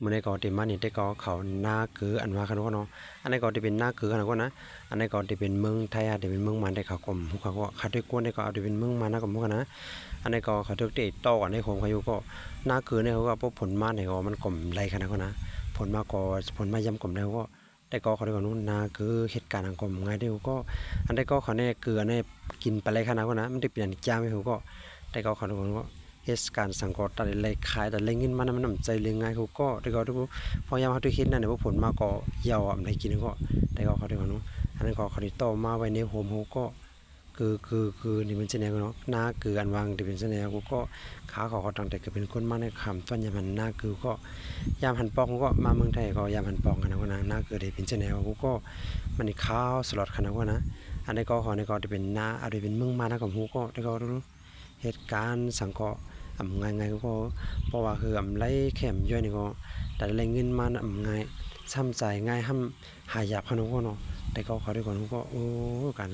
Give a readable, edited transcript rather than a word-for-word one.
มื้อนี้ก็ที่มานี่แต่ก็เขานาเกืออันว่าคันว่าเนาะอันนี้ก็ที่เป็นนาเกืออันนั้นก็นะอันนี้ก็ที่เป็นเมืองไทยที่เป็นเมืองมันได้เขากลมเขาก็เขาได้กวนได้ก็เอาที่เป็นเมืองมันนะก็มันนะอันนี้ก็เขาถึกได้ต่อกันในของเขาอยู่ก็นาเกือเนี่ยเขาก็พวกผลมาเนี่ยก็มันกลมไรขนาดก็นะผลมาก็ผลมายำกลมแล้วก็แต่ก็เขาได้ก็นู้นนาคือเหตุการณ์ทางกลมไงเดียวก็อันนี้ก็เขาเนี่ยเกลือเนี่ยกินไปไรขนาดก็นะมันได้เปลี่ยนจ้าไม่เขาก็แต่ก็เขาได้ก็เฮ็ดการสังกอตัดเลยขายแต่เลยเงินมันน้ำใจเลี้ยงง่ายเขาก็แต่ก็ทุกพยายามเขาทุกเฮ็ดนั่นเนี่ยพวกผลมาก็ยาวอ่ะได้กินก็แต่ก็เขาได้ก็นู้นอันนั้นก็เขาได้ต่อมาไว้ในโฮมเขาก็คือนี่มันจะแนวเนาะหน้าคืออันวางที่เป็นเสน่ห์กูก็ขาเขาตั้งแต่ก็เป็นคนมาในคำต้นยามหันหน้าคือก็ยามหันปองก็มาเมืองไทยก็ยามหันปองกันนะว่านะหน้าคือได้เป็นเสน่ห์กูก็มันนี่ข้าวสลัดขนาดว่านะอันนี้ก็ขอในก็จะเป็นหน้าอะไรเป็นเมืองมานะกับฮูก็ได้ก็รู้เหตุการณ์สังก็ง่ายก็เพราะว่าคือไรแคมย่อยนี่ก็แต่ไรเงินมาง่ายซ้ำใจง่ายห้ำหายาบขนาดก็เนาะแต่ก็เขาได้ก่อนก็โอ้การ